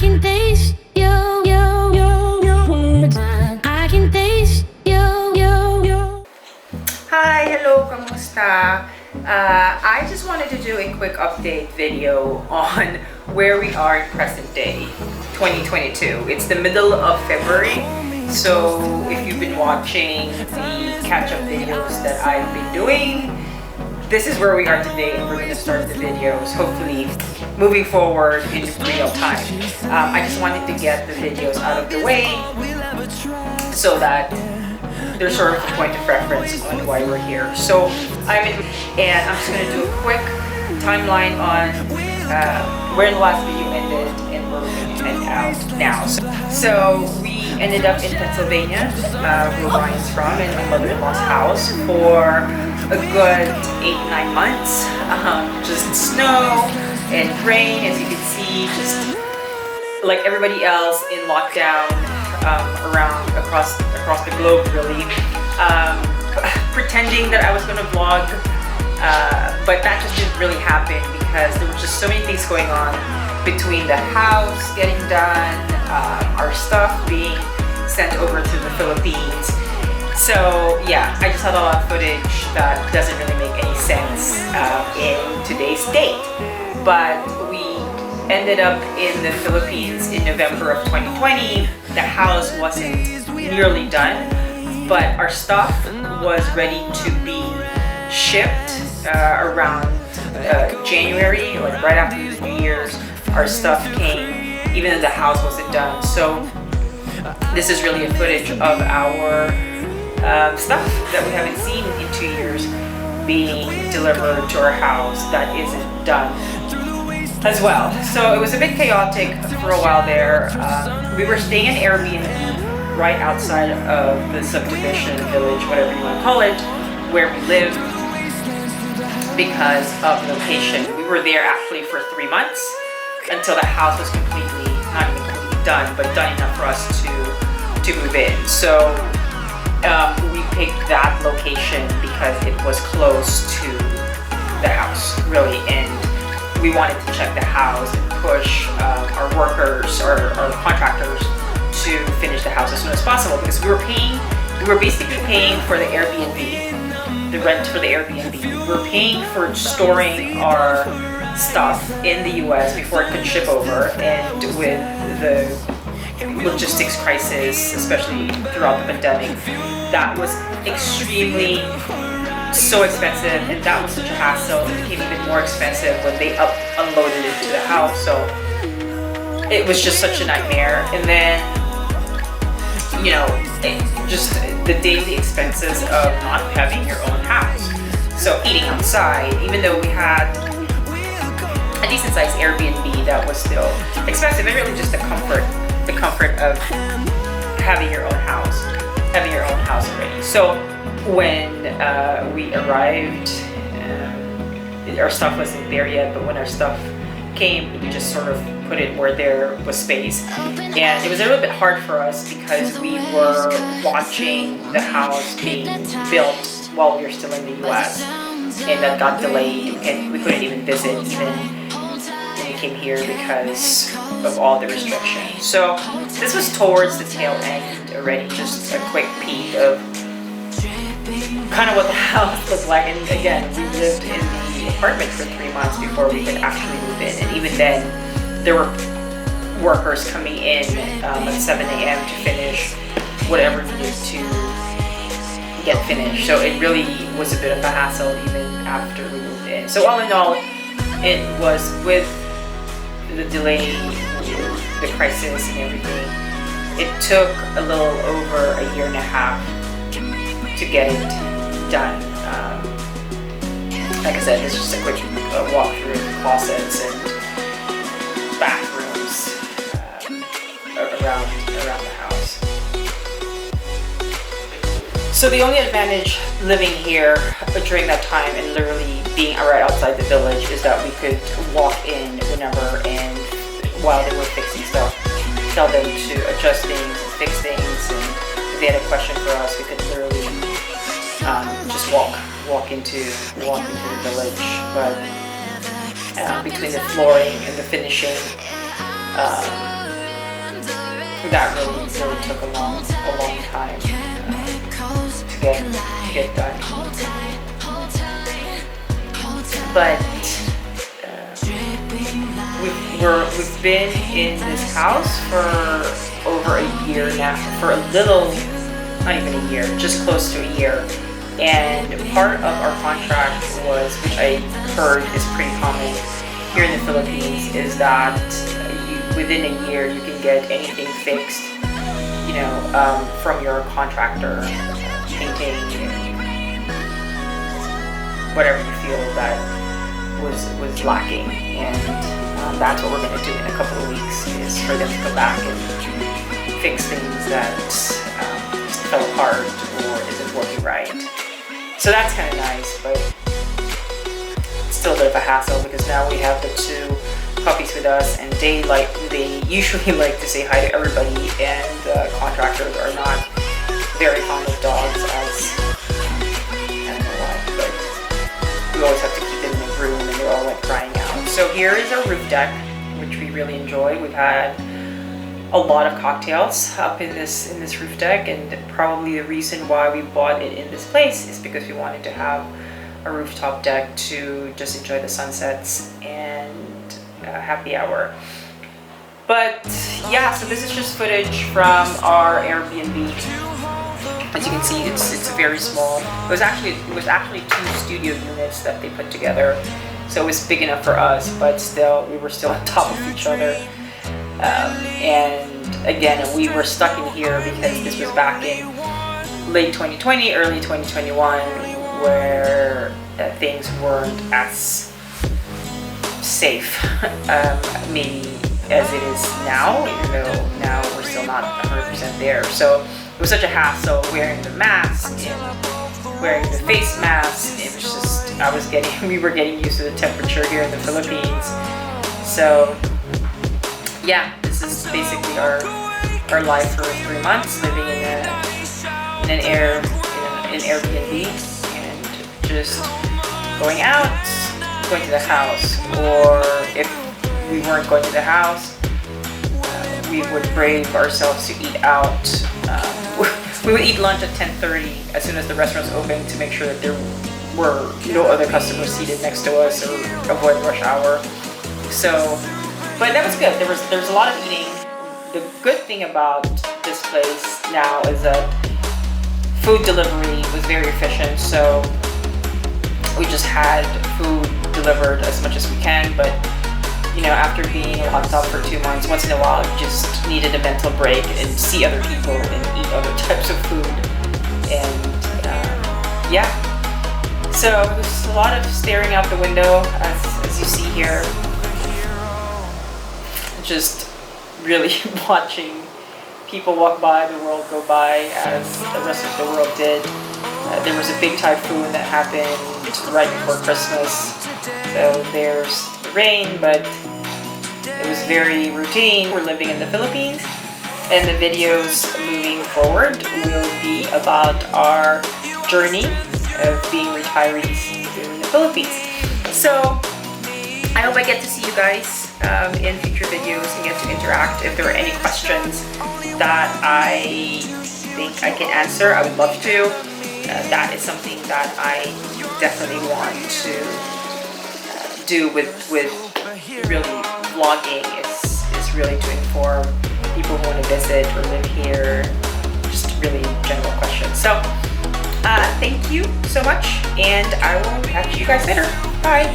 can taste you, you, you, you. I can taste you, you, you. Hi, hello, kamusta? I just wanted to do a quick update video on where we are in present day 2022. It's the middle of February, so if you've been watching the catch-up videos that I've been doing, this is where we are today, and we're going to start the videos hopefully moving forward in real time. I just wanted to get the videos out of the way so that there's sort of a point of reference on why we're here. So and I'm just going to do a quick timeline on where the last video ended and where we're going to head out now. So we ended up in Pennsylvania, where Ryan's from, in my mother-in-law's house for a good 8-9 months. Just snow and rain, as you can see, just like everybody else in lockdown around across the globe, really. Pretending that I was going to vlog, but that just didn't really happen because there were just so many things going on between the house getting done, our stuff being sent over to the Philippines. So yeah, I just had a lot of footage that doesn't really make any sense in today's date. But we ended up in the Philippines in November of 2020. The house wasn't nearly done, but our stuff was ready to be shipped around January, like right after New Year's. Our stuff came, even though the house wasn't done. So this is really a footage of our stuff that we haven't seen in 2 years being delivered to our house that isn't done as well. So it was a bit chaotic for a while there. We were staying in Airbnb right outside of the subdivision, village, whatever you want to call it, where we live because of the location. We were there actually for 3 months until the house was completely, not even completely done, but done enough for us to move in. So we picked that location because it was close to the house, really, and we wanted to check the house and push our workers, our contractors, to finish the house as soon as possible, because we were basically paying for the Airbnb, the rent for the Airbnb. We were paying for storing our stuff in the US before it could ship over, and with the logistics crisis, especially throughout the pandemic, that was extremely so expensive, and that was such a hassle. It became even more expensive when they unloaded it to the house, so it was just such a nightmare. And then, you know, just the daily expenses of not having your own house. So eating outside, even though we had a decent sized Airbnb, that was still expensive, and really just the comfort of having your own house already. So when we arrived, our stuff wasn't there yet, but when our stuff came, we just sort of put it where there was space. And it was a little bit hard for us because we were watching the house being built while we were still in the US, and that got delayed, and we couldn't even visit even when we came here because of all the restrictions. So this was towards the tail end already, just a quick peek of kind of what the house looked like. And again, we lived in the apartment for 3 months before we could actually move in, and even then there were workers coming in at 7 a.m. to finish whatever needed to get finished. So it really was a bit of a hassle even after we moved in. So all in all, it was, with the delay, the crisis and everything, it took a little over a year and a half to get it done. Like I said, it's just a quick walk through the closets and bathrooms around the house. So the only advantage living here during that time and literally being right outside the village is that we could walk in whenever, and while they were fixing stuff, tell them to adjust things, fix things, and if they had a question for us, we could literally just walk into the village. But between the flooring and the finishing, that really took a long time to get done. But we've been in this house for over a year now, for a little, not even a year, just close to a year. And part of our contract was, which I heard is pretty common here in the Philippines, is that within a year you can get anything fixed, from your contractor, painting, whatever you feel that was lacking. And that's what we're going to do in a couple of weeks, is for them to come back and fix things that fell apart or isn't working right. So that's kind of nice, but it's still a bit of a hassle because now we have the two puppies with us, and they usually like to say hi to everybody, and contractors are not very fond of dogs, as I don't know why, but we always have to keep them in a room and they're all like crying out. So here is our roof deck, which we really enjoy. We've had a lot of cocktails up in this roof deck, and probably the reason why we bought it in this place is because we wanted to have a rooftop deck to just enjoy the sunsets and happy hour. But yeah, so this is just footage from our Airbnb. As you can see, it's very small. It was actually 2 studio units that they put together, so it was big enough for us, but still we were still on top of each other. And again, we were stuck in here because this was back in late 2020, early 2021, where things weren't as safe, maybe as it is now, even though now we're still not 100% there. So it was such a hassle wearing the mask and wearing the face mask. It was just, we were getting used to the temperature here in the Philippines. So yeah, this is basically our life for 3 months, living in an Airbnb, and just going out, going to the house, or if we weren't going to the house, we would brave ourselves to eat out. We would eat lunch at 10:30 as soon as the restaurants opened, to make sure that there were no other customers seated next to us or avoid rush hour. So, but that was good. There's a lot of eating. The good thing about this place now is that food delivery was very efficient. So we just had food delivered as much as we can, but after being locked up for 2 months, once in a while you just needed a mental break and see other people and eat other types of food. And yeah, so there's a lot of staring out the window, as you see here, just really watching people walk by, the world go by, as the rest of the world did. There was a big typhoon that happened right before Christmas, so there's the rain, but it was very routine. We're living in the Philippines, and the videos moving forward will be about our journey of being retirees here in the Philippines. So I hope I get to see you guys in future videos and get to interact. If there are any questions that I think I can answer, I would love to. That is something that I definitely want to do with really vlogging, is really to inform people who want to visit or live here, just really general questions. So thank you so much, and I will catch you guys later. Bye.